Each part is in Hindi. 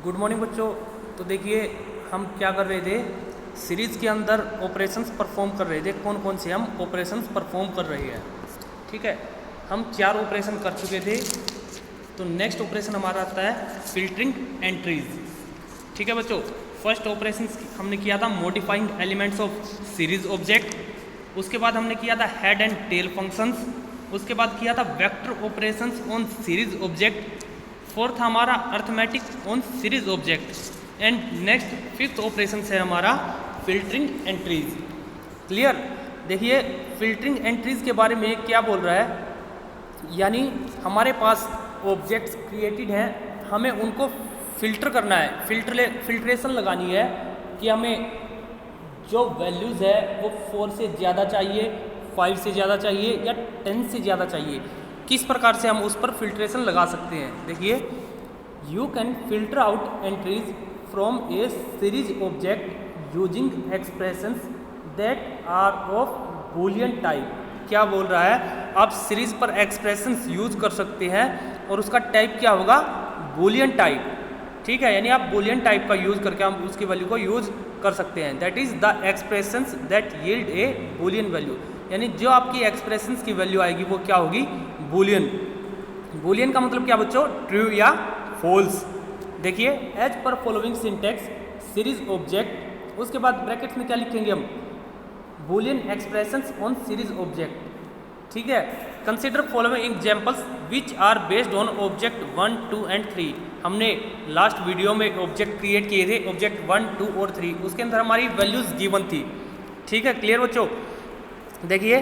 गुड मॉर्निंग बच्चों। तो देखिए हम क्या कर रहे थे, सीरीज़ के अंदर ऑपरेशंस परफॉर्म कर रहे थे। कौन कौन से हम ऑपरेशंस परफॉर्म कर रहे हैं, ठीक है। हम 4 ऑपरेशन कर चुके थे। तो नेक्स्ट ऑपरेशन हमारा आता है फिल्टरिंग एंट्रीज, ठीक है बच्चों। फर्स्ट ऑपरेशन हमने किया था modifying elements of series object. उसके बाद हमने किया था हेड एंड टेल फंक्शंस। उसके बाद किया था vector operations on series object. Fourth हमारा arithmetic on series object. And next fifth operation है हमारा फिल्टरिंग एंट्रीज। क्लियर। देखिए फिल्टरिंग एंट्रीज के बारे में क्या बोल रहा है, यानी हमारे पास ऑब्जेक्ट्स क्रिएटेड हैं, हमें उनको फिल्टर करना है, फिल्ट्रेशन लगानी है कि हमें जो वैल्यूज़ है वो 4 से ज़्यादा चाहिए, 5 से ज़्यादा चाहिए या 10 से ज़्यादा चाहिए। किस प्रकार से हम उस पर फिल्ट्रेशन लगा सकते हैं। देखिए you can filter out entries from a series object using expressions that are of Boolean type. क्या बोल रहा है, आप सीरीज पर एक्सप्रेशंस यूज कर सकते हैं और उसका टाइप क्या होगा, बूलियन टाइप, ठीक है। यानी आप बूलियन टाइप का यूज करके हम उसकी वैल्यू को यूज कर सकते हैं। That is the expressions that yield A Boolean value. यानी जो आपकी एक्सप्रेशंस की वैल्यू आएगी वो क्या होगी, बूलियन। बूलियन का मतलब क्या बच्चों, ट्रू या फॉल्स। देखिए as per following syntax series object, उसके बाद ब्रैकेट्स में क्या लिखेंगे हम, Boolean expressions on series object, ठीक है। Consider following examples which are based on object 1, 2 and 3। हमने लास्ट वीडियो में ऑब्जेक्ट क्रिएट किए थे, ऑब्जेक्ट 1, 2 और 3, उसके अंदर हमारी वैल्यूज गिवन थी, ठीक है। क्लियर बच्चों। देखिए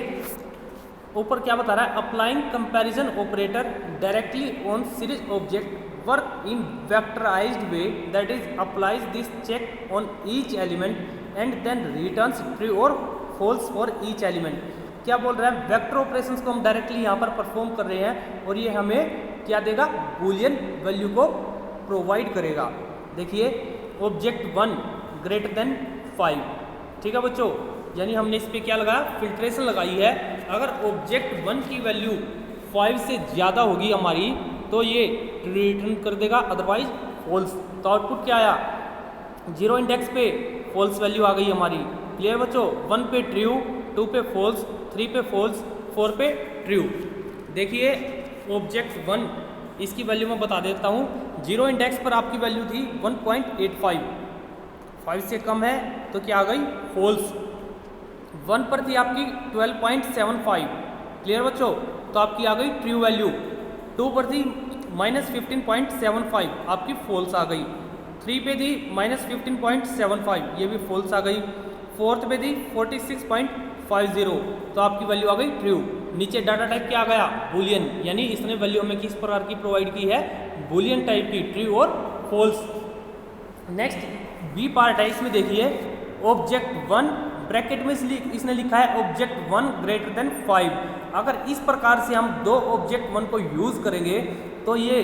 ऊपर क्या बता रहा है, applying comparison operator directly on series object work in vectorized way, that is applies this check on each element and then returns true और फॉल्स फॉर ईच एलिमेंट। क्या बोल रहा है, वेक्टर ऑपरेशंस को हम डायरेक्टली यहाँ पर परफॉर्म कर रहे हैं और ये हमें क्या देगा, बूलियन वैल्यू को प्रोवाइड करेगा। देखिए ऑब्जेक्ट 1 ग्रेटर देन 5, ठीक है बच्चों। यानी हमने इस पर क्या लगाया, फिल्ट्रेशन लगाई है। अगर ऑब्जेक्ट 1 की वैल्यू 5 से ज़्यादा होगी हमारी तो ये रिटर्न कर देगा, अदरवाइज फॉल्स। तो आउटपुट क्या आया, 0 इंडेक्स पे फॉल्स वैल्यू आ गई हमारी। क्लियर बच्चों। 1 पे ट्रू, 2 पे फॉल्स, 3 पे फॉल्स, 4 पे ट्रू। देखिए ऑब्जेक्ट 1 इसकी वैल्यू मैं बता देता हूँ। 0 इंडेक्स पर आपकी वैल्यू थी 1.85, 5 से कम है तो क्या आ गई, फॉल्स। 1 पर थी आपकी 12.75, क्लियर बच्चों, तो आपकी आ गई ट्रू वैल्यू। 2 पर थी -15.75, आपकी फॉल्स आ गई। 3 पे थी -15.75, ये भी फॉल्स आ गई। 4th पे थी 46.50, तो आपकी वैल्यू आ गई ट्रू। नीचे डाटा टाइप क्या आ गया, बूलियन। यानी इसने वैल्यू हमें किस प्रकार की प्रोवाइड की है, बूलियन टाइप की, ट्रू और फॉल्स। नेक्स्ट बी पार्ट है, इसमें देखिए ऑब्जेक्ट 1 ब्रैकेट में इसने लिखा है ऑब्जेक्ट 1 ग्रेटर देन 5। अगर इस प्रकार से हम दो ऑब्जेक्ट 1 को यूज करेंगे तो ये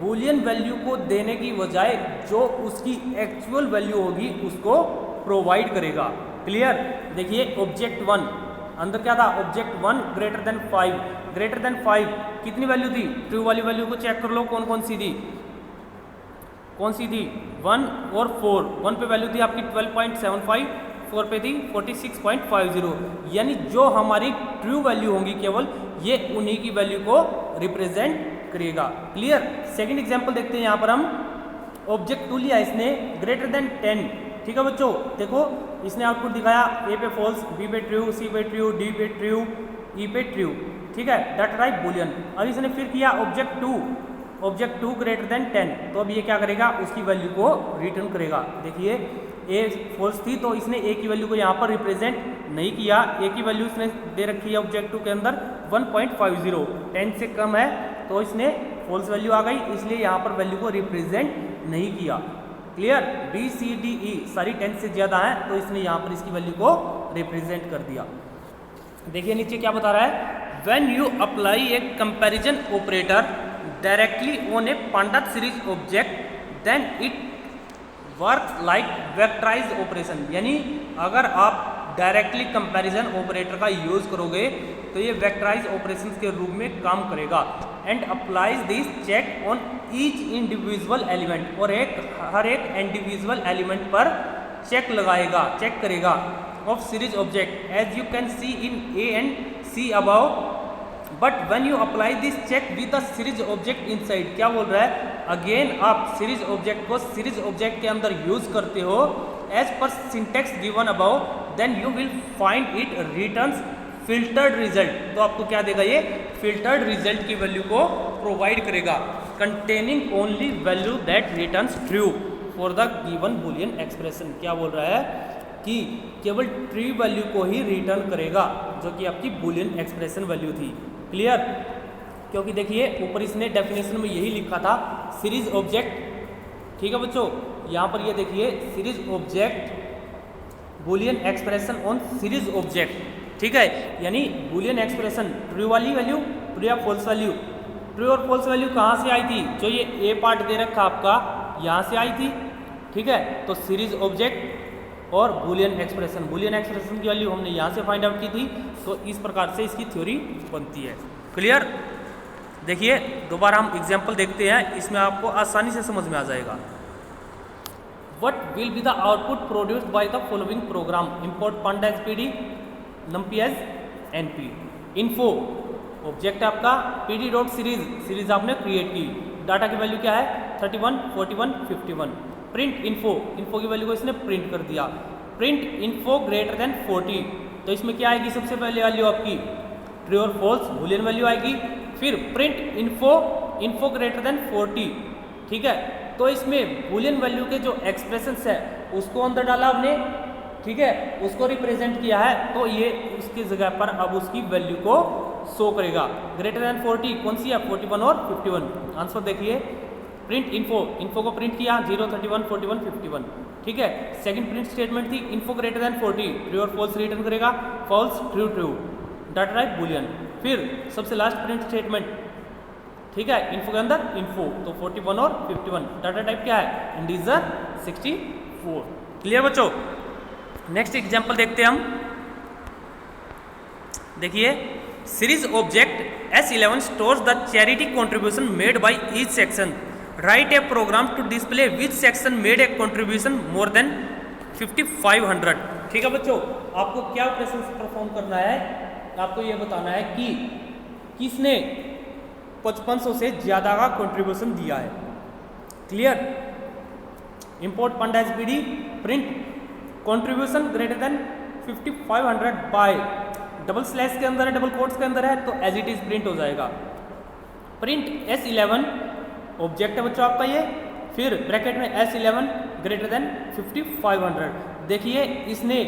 बूलियन वैल्यू को देने की बजाय जो उसकी एक्चुअल वैल्यू होगी उसको प्रोवाइड करेगा। क्लियर। देखिए ऑब्जेक्ट 1 अंदर क्या था, object 1 greater than 5, greater than 5 कितनी वैल्यू थी, ट्रू वाली वैल्यू को चेक कर लो कौन कौन सी थी, कौन सी थी, 1 और 4। 1 पे वैल्यू थी आपकी 12.75, 4 पे थी 46.50। यानी जो हमारी ट्रू वैल्यू होंगी केवल ये उन्हीं की वैल्यू को रिप्रेजेंट करेगा। क्लियर। सेकंड एग्जांपल देखते हैं। यहाँ पर हम ऑब्जेक्ट 2 लिया इसने ग्रेटर देन 10, ठीक है बच्चों। देखो इसने आउटपुट दिखाया, ए पे फॉल्स, बी पे ट्रू, सी पे ट्रू, डी पे ट्रू, ई पे ट्रू, ठीक है, दैट टाइप बूलियन। अब इसने फिर किया ऑब्जेक्ट 2 ग्रेटर देन 10, तो अब ये क्या करेगा, उसकी वैल्यू को रिटर्न करेगा। देखिए ए फॉल्स थी तो इसने ए की वैल्यू को यहाँ पर रिप्रेजेंट नहीं किया। ए की वैल्यू इसने दे रखी है ऑब्जेक्ट 2 के अंदर 1.50, 10 से कम है तो इसने फॉल्स वैल्यू आ गई, इसलिए यहाँ पर वैल्यू को रिप्रेजेंट नहीं किया। Clear. B C D E सारी 10 से ज़्यादा है तो इसने यहाँ पर इसकी वैल्यू को रिप्रेजेंट कर दिया। देखिए नीचे क्या बता रहा है, when you apply a comparison operator directly on a panda series object then it work like vectorize operation. यानी अगर आप डायरेक्टली कंपैरिजन ऑपरेटर का यूज करोगे तो ये वेक्टराइज ऑपरेशंस के रूप में काम करेगा। And applies this check on each individual element, और हर एक इंडिविजुअल एलिमेंट पर चेक लगाएगा, चेक करेगा of series object as you can see in A and C above. But when you apply this check with the series object inside, क्या बोल रहा है, अगेन आप सीरीज ऑब्जेक्ट को सीरीज ऑब्जेक्ट के अंदर यूज करते हो as per syntax given above, then you will find it returns filtered result. तो आपको क्या देगा, ये फिल्टर्ड रिजल्ट की वैल्यू को प्रोवाइड करेगा, containing only value that returns true for the given Boolean expression. क्या बोल रहा है कि केवल ट्रू वैल्यू को ही रिटर्न करेगा जो कि आपकी बुलियन एक्सप्रेशन वैल्यू थी। क्लियर? क्योंकि देखिए ऊपर इसने डेफिनेशन में यही लिखा था सीरीज ऑब्जेक्ट, ठीक है बच्चों, यहाँ पर ये देखिए series object Boolean expression on series object, ठीक है, यानी बुलियन एक्सप्रेशन ट्रू वाली वैल्यू, ट्रू या फॉल्स वैल्यू। ट्रू और फॉल्स वैल्यू कहाँ से आई थी, जो ये ए पार्ट दे रखा आपका यहाँ से आई थी, ठीक है। तो सीरीज ऑब्जेक्ट और बुलियन एक्सप्रेशन की वैल्यू हमने यहाँ से फाइंड आउट की थी, तो इस प्रकार से इसकी थ्योरी बनती है। क्लियर? देखिए दोबारा हम एग्जाम्पल देखते हैं, इसमें आपको आसानी से समझ में आ जाएगा। What will be the output produced by the following program? Import Panda SPD, numpy as np। info object आपका pd डॉट सीरीज आपने क्रिएट की, डाटा की वैल्यू क्या है 31, 41, 51। प्रिंट इन्फो की वैल्यू को इसने प्रिंट कर दिया। प्रिंट इन्फो ग्रेटर देन 40, तो इसमें क्या आएगी सबसे पहले वैल्यू आपकी ट्रू और फॉल्स बुलियन वैल्यू आएगी। फिर प्रिंट इन्फो ग्रेटर देन 40, ठीक है, तो इसमें बुलियन वैल्यू के जो एक्सप्रेशंस है उसको अंदर डाला आपने, ठीक है, उसको रिप्रेजेंट किया है, तो ये उसकी जगह पर अब उसकी वैल्यू को शो करेगा। ग्रेटर देन 40 कौन सी है 41 और 51। आंसर देखिए प्रिंट इन्फो को प्रिंट किया 0, 31, 41, 51, ठीक है। सेकंड प्रिंट स्टेटमेंट थी इन्फो ग्रेटर देन 40, ट्रू और फॉल्स रिटर्न करेगा, false true data type Boolean. फिर सबसे लास्ट प्रिंट स्टेटमेंट, ठीक है, इन्फो के अंदर इन्फो, तो 41 और 51, डाटा टाइप क्या है इंटीजर 64। क्लियर बच्चों? नेक्स्ट एग्जांपल देखते हैं हम। देखिए series object S11 stores the charity contribution made by each section, write a program to display which section made a contribution more than 5500। ठीक है बच्चों, आपको क्या ऑपरेशन परफॉर्म करना है, आपको यह बताना है कि किसने 5500 से ज्यादा का कंट्रीब्यूशन दिया है। Clear? Import panda SPD, print contribution greater than 5500 by, double slash के अंदर है, डबल कोट्स के अंदर है, तो एज इट इज प्रिंट हो जाएगा। प्रिंट S11 ऑब्जेक्ट है बच्चों आपका ये, फिर ब्रैकेट में S11 ग्रेटर देन 5500। देखिए इसने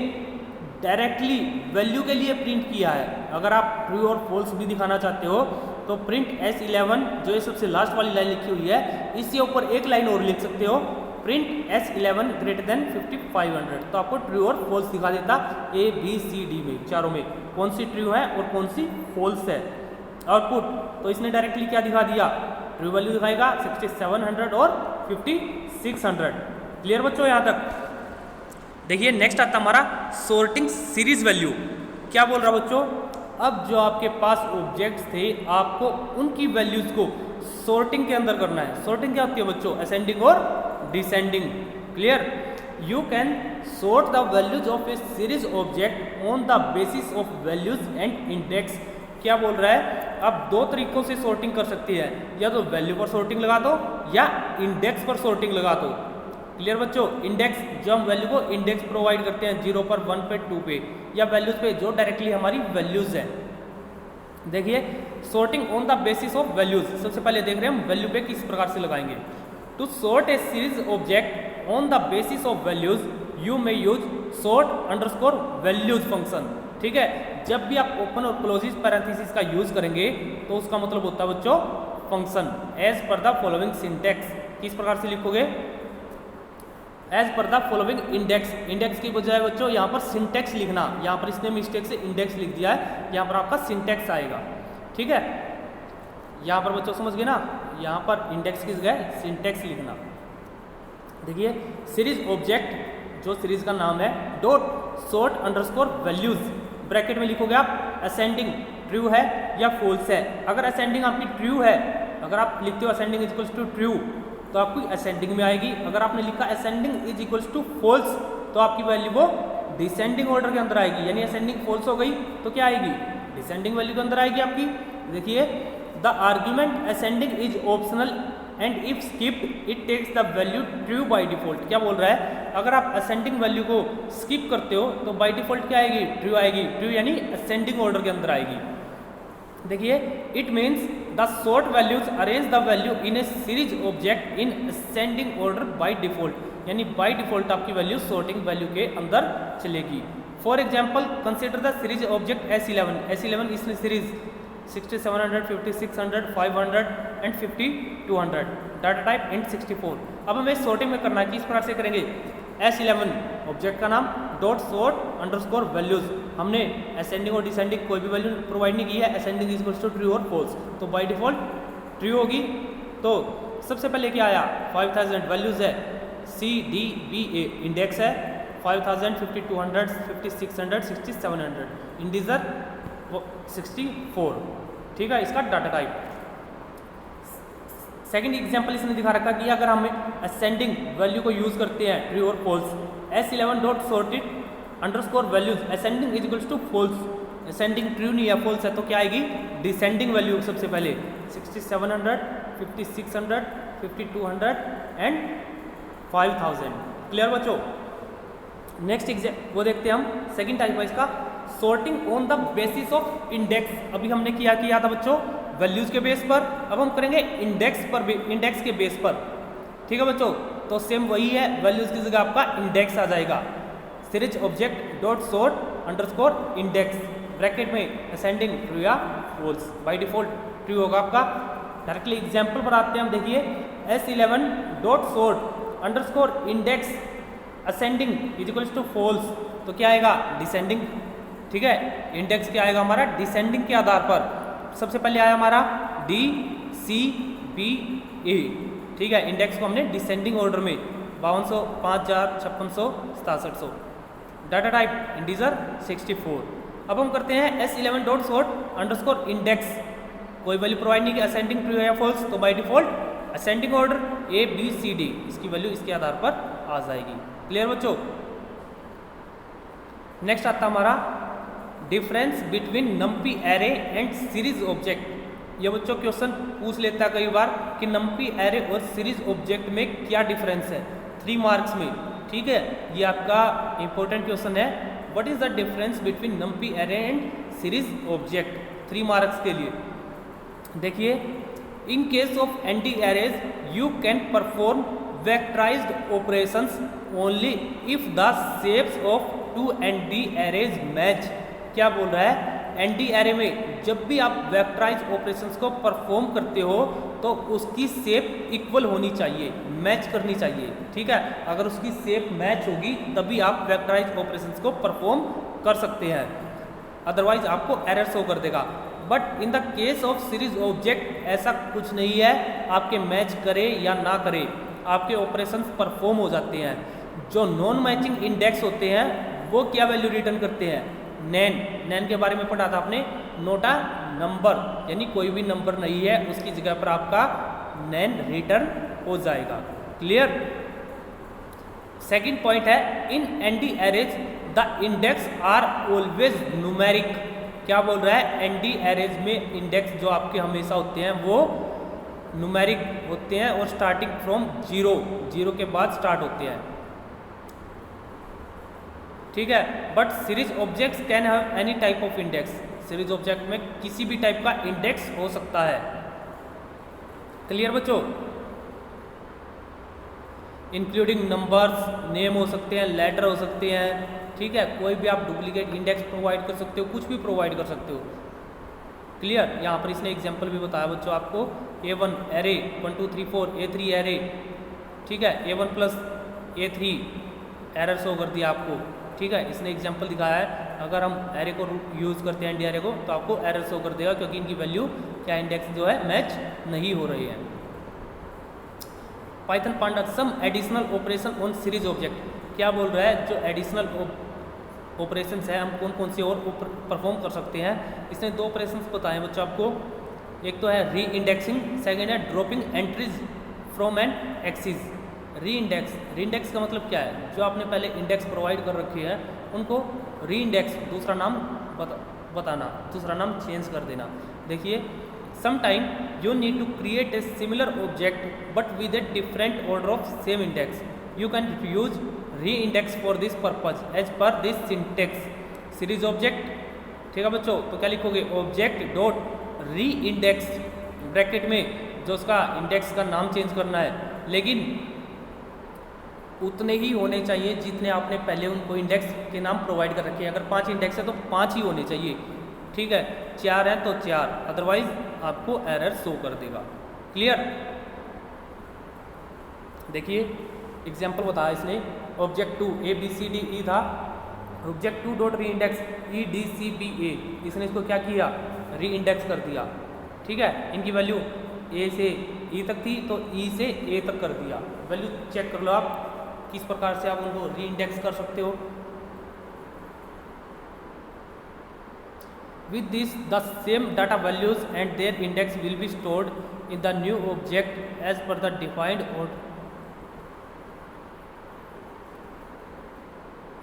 डायरेक्टली वैल्यू के लिए प्रिंट किया है। अगर आप ट्रू और फॉल्स भी दिखाना चाहते हो तो प्रिंट S11 जो ये सबसे लास्ट वाली लाइन लिखी हुई है, इसके ऊपर एक लाइन और लिख सकते हो, प्रिंट S11 ग्रेटर देन 5500, तो आपको ट्रू और फॉल्स दिखा देता A B C D में, चारों में कौन सी ट्रू है और कौन सी फॉल्स है। आउटपुट तो इसने डायरेक्टली क्या दिखा दिया, ट्रू वैल्यू दिखाएगा 6700 और 5600। क्लियर बच्चों यहाँ तक? देखिए नेक्स्ट आता हमारा सॉर्टिंग सीरीज वैल्यू। क्या बोल रहा बच्चों, अब जो आपके पास ऑब्जेक्ट्स थे आपको उनकी वैल्यूज को सॉर्टिंग के अंदर करना है। सॉर्टिंग क्या होती है बच्चों, असेंडिंग और descending. Clear? You can sort the values of A series object on the basis of values and index. क्या बोल रहा है, आप दो तरीकों से सॉर्टिंग कर सकती है, या तो वैल्यू पर सॉर्टिंग लगा दो या इंडेक्स पर सॉर्टिंग लगा दो। क्लियर बच्चों? इंडेक्स जो हम वैल्यू को इंडेक्स प्रोवाइड करते हैं 0 पर, 1 पे, 2 पे, या वैल्यूज पे जो डायरेक्टली हमारी वैल्यूज है। देखिए sorting on the basis of values, सबसे पहले देख रहे हैं हम वैल्यू पे किस प्रकार से लगाएंगे। To sort a series object on the basis of values you may use sort underscore values function. ठीक है, जब भी आप ओपन और क्लोजिस पैरेंथेसिस का यूज करेंगे तो उसका मतलब होता है बच्चों function. As per the following syntax, किस प्रकार से लिखोगे, as per the following index. Index की बजाय बच्चों यहाँ पर सिंटेक्स लिखना, यहाँ पर इसने मिस्टेक से इंडेक्स लिख दिया है, यहाँ पर आपका सिंटेक्स आएगा। ठीक है, यहाँ पर बच्चों समझ गए ना, यहाँ पर इंडेक्स की जगह सिंटेक्स लिखना। देखिए सीरीज ऑब्जेक्ट जो सीरीज का नाम है dot sort underscore values, bracket में लिखोगे आप असेंडिंग ट्रू है या फॉल्स है। अगर असेंडिंग आपकी ट्रू है, अगर आप लिखते हो ascending is equals to true तो आपकी असेंडिंग में आएगी। अगर आपने लिखा ascending is equals to false तो आपकी वैल्यू वो डिसेंडिंग ऑर्डर के अंदर आएगी, यानी असेंडिंग फॉल्स हो गई तो क्या आएगी, डिसेंडिंग वैल्यू के अंदर आएगी आपकी। देखिए the argument ascending is optional and if skipped it takes the value true by default. क्या बोल रहा है, अगर आप असेंडिंग वैल्यू को स्किप करते हो तो बाय डिफॉल्ट क्या आएगी, ट्रू आएगी। ट्रू यानी असेंडिंग ऑर्डर के अंदर आएगी। देखिए it means the sort values arrange the value in A series object in ascending order by default, यानी बाय डिफॉल्ट आपकी वैल्यू सॉर्टिंग वैल्यू के अंदर चलेगी। For example consider the series object S11। S11 इसमें series 6700, 5600, 500 and 5200, data type int 64। अब हमें सॉर्टिंग में करना है, किस प्रकार से करेंगे, S11 ऑब्जेक्ट का नाम डॉट सॉर्ट अंडरस्कोर वैल्यूज, हमने असेंडिंग और डिसेंडिंग कोई भी वैल्यू प्रोवाइड नहीं की है, ascending is equals to true और फॉल्स, तो बाय डिफॉल्ट ट्रू होगी। तो सबसे पहले क्या आया 5000 वैल्यूज है, CDBA इंडेक्स है 5000, 5200, 5600, 6700, इंटीजर 64, ठीक है, इसका डाटा टाइप। सेकंड एग्जांपल इसने दिखा रखा कि अगर हमें असेंडिंग वैल्यू को यूज करते हैं ट्रू और false, S11 dot sorted underscore values ascending is equals to false, ascending true नहीं है फॉल्स है तो क्या आएगी, डिसेंडिंग वैल्यू सबसे पहले 6700, 5600, 5200 एंड 5000। क्लियर बच्चों। नेक्स्ट वो देखते हैं हम, सेकंड टाइप है इसका sorting on the basis of index. अभी हमने किया था बच्चों वैल्यूज के बेस पर, अब हम करेंगे इंडेक्स के बेस पर, ठीक है बच्चों। तो सेम वही है, वैल्यूज की जगह आपका इंडेक्स आ जाएगा। Series object dot sort underscore index, bracket में असेंडिंग ट्रू या फॉल्स, बाय डिफॉल्ट ट्रू होगा आपका। डायरेक्टली एग्जांपल पर आते हैं हम। देखिए S11 dot sort underscore index ascending is equals to false, तो क्या आएगा, डिसेंडिंग, ठीक है। इंडेक्स क्या आएगा हमारा, डिसेंडिंग के आधार पर। सबसे पहले आया हमारा DCBA, ठीक है। इंडेक्स को हमने डिसेंडिंग ऑर्डर में 5200, 5000, 5600, 6700, डाटा टाइप इंटीजर 64। अब हम करते हैं S11 dot sort underscore index, कोई वैल्यू प्रोवाइड नहीं की, असेंडिंग ट्रू या फॉल्स, तो by default ascending order ABCD, इसकी वैल्यू इसके आधार पर आ जाएगी। क्लियर बच्चों। नेक्स्ट आता हमारा difference between NumPy array and series object. ये बच्चों क्वेश्चन पूछ लेता है कई बार कि नम्पी एरे और सीरीज ऑब्जेक्ट में क्या डिफरेंस है, 3 मार्क्स में, ठीक है। ये आपका इंपॉर्टेंट क्वेश्चन है, what is the difference between NumPy array and series object, 3 marks के लिए। देखिए in case of ND arrays you can perform vectorized operations only if the shapes of 2 ND arrays match. क्या बोल रहा है, एनडी एरे में जब भी आप वेक्टराइज ऑपरेशंस को परफॉर्म करते हो तो उसकी शेप इक्वल होनी चाहिए, मैच करनी चाहिए, ठीक है। अगर उसकी शेप मैच होगी तभी आप वेक्टराइज ऑपरेशंस को परफॉर्म कर सकते हैं, अदरवाइज आपको एरर शो कर देगा। But in the case of series object ऐसा कुछ नहीं है, आपके मैच करे या ना करे आपके ऑपरेशंस परफॉर्म हो जाते हैं। जो नॉन मैचिंग इंडेक्स होते हैं वो क्या वैल्यू रिटर्न करते हैं, नैन के बारे में पढ़ा था आपने, नोट अ नंबर, यानी कोई भी नंबर नहीं है उसकी जगह पर आपका नैन रिटर्न हो जाएगा। क्लियर। सेकंड पॉइंट है in ND arrays the index are always numeric. क्या बोल रहा है, एनडी एरेज में इंडेक्स जो आपके हमेशा होते हैं वो न्यूमेरिक होते हैं और स्टार्टिंग फ्रॉम 0 के बाद स्टार्ट होते हैं, ठीक है। But series objects can have any type of index, series object में किसी भी टाइप का इंडेक्स हो सकता है। क्लियर बच्चों। इंक्लूडिंग नंबर्स, नेम हो सकते हैं, लेटर हो सकते हैं, ठीक है। कोई भी आप डुप्लीकेट इंडेक्स प्रोवाइड कर सकते हो, कुछ भी प्रोवाइड कर सकते हो। क्लियर। यहाँ पर इसने एग्जाम्पल भी बताया बच्चों आपको, A1 एरे 1 2 3 4, A3 एरे, ठीक है, A1 plus A3 error show कर दिया आपको, ठीक है। इसने एग्जांपल दिखाया है अगर हम एरे को यूज़ करते हैं एनडी एरे को तो आपको एरर शो कर देगा क्योंकि इनकी वैल्यू क्या इंडेक्स जो है मैच नहीं हो रही है। Python panda some additional operation on series object. क्या बोल रहा है, जो एडिशनल ऑपरेशंस है, हम कौन कौन से और परफॉर्म कर सकते हैं। इसने 2 ऑपरेशंस बताए बच्चों आपको, एक तो है री इंडेक्सिंग, सेकेंड है dropping entries from an axis. री इंडेक्स का मतलब क्या है, जो आपने पहले इंडेक्स प्रोवाइड कर रखी है उनको री इंडेक्स, दूसरा नाम बताना, दूसरा नाम चेंज कर देना। देखिए, sometime you need to create a similar object but with a different order of same index. You can use re-index for this purpose as per this syntax. Series object, ठीक है बच्चों, तो क्या लिखोगे, ऑब्जेक्ट डॉट री इंडेक्स, ब्रैकेट में जो उसका इंडेक्स का नाम चेंज करना है, लेकिन उतने ही होने चाहिए जितने आपने पहले उनको इंडेक्स के नाम प्रोवाइड कर रखे हैं। अगर 5 इंडेक्स है तो 5 ही होने चाहिए, ठीक है। 4 है तो 4, अदरवाइज आपको एरर शो कर देगा। क्लियर। देखिए एग्जाम्पल बताया इसने, ऑब्जेक्ट 2 ABCDE था, ऑब्जेक्ट 2 डॉट री इंडेक्स EDCBA, इसने इसको क्या किया, री इंडेक्स कर दिया, ठीक है। इनकी वैल्यू A से E तक थी तो E से A तक कर दिया। वैल्यू चेक कर लो आप किस प्रकार से आप उनको री इंडेक्स कर सकते हो। With this, the same data values and their index will be stored in the new object as per the defined order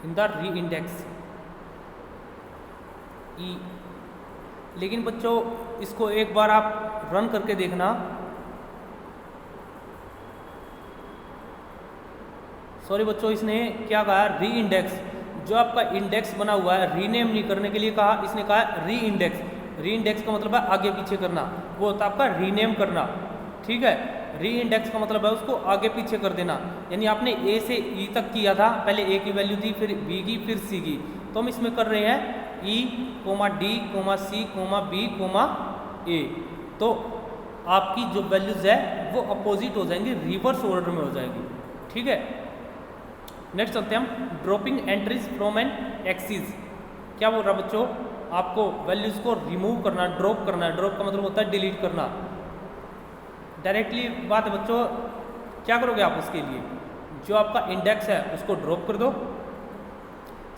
in the re-index E। लेकिन बच्चों इसको एक बार आप रन करके देखना, सॉरी बच्चों, इसने क्या कहा, री इंडेक्स, जो आपका इंडेक्स बना हुआ है रीनेम नहीं करने के लिए कहा, इसने कहा री इंडेक्स। री इंडेक्स का मतलब है आगे पीछे करना, वो होता है आपका रीनेम करना, ठीक है। री इंडेक्स का मतलब है उसको आगे पीछे कर देना, यानी आपने A से E तक किया था, पहले A की वैल्यू थी, फिर B की, फिर C की, तो हम इसमें कर रहे हैं E, D, C, B, A। तो आपकी जो वैल्यूज है वो अपोजिट हो जाएंगी, रिवर्स ऑर्डर में हो जाएगी, ठीक है। नेक्स्ट चलते हैं हम, dropping entries from an axis. क्या बोल रहा है बच्चों, आपको वैल्यूज को रिमूव करना, ड्रॉप करना। ड्रॉप का मतलब होता है डिलीट करना। डायरेक्टली बात है बच्चों, क्या करोगे आप उसके लिए, जो आपका इंडेक्स है उसको ड्रॉप कर दो।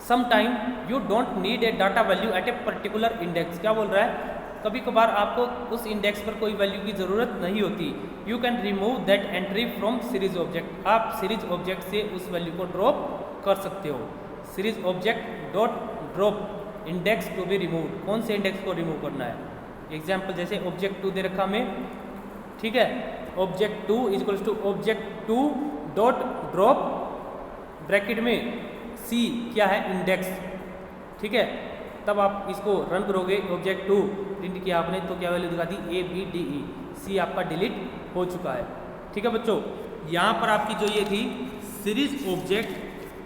Some time you don't need a data value at a particular index. क्या बोल रहा है, कभी कभार आपको उस इंडेक्स पर कोई वैल्यू की ज़रूरत नहीं होती। You can remove that entry from series object. आप सीरीज ऑब्जेक्ट से उस वैल्यू को ड्रॉप कर सकते हो। Series object dot drop index to be remove, कौन से इंडेक्स को रिमूव करना है। एग्जाम्पल जैसे ऑब्जेक्ट 2 दे रखा हमें, ठीक है। Object 2 equals to object 2 dot drop, bracket में C क्या है, इंडेक्स, ठीक है। तब आप इसको रन करोगे, ऑब्जेक्ट 2 प्रिंट किया आपने तो क्या वैल्यू दिखा दी, ABDE, C आपका डिलीट हो चुका है, ठीक है बच्चों। यहाँ पर आपकी जो ये थी सीरीज ऑब्जेक्ट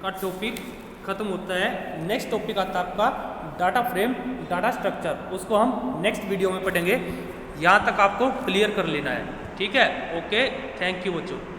का टॉपिक खत्म होता है। नेक्स्ट टॉपिक आता है आपका डाटा फ्रेम, डाटा स्ट्रक्चर, उसको हम नेक्स्ट वीडियो में पढ़ेंगे। यहाँ तक आपको क्लियर कर लेना है, ठीक है। ओके, थैंक यू बच्चों।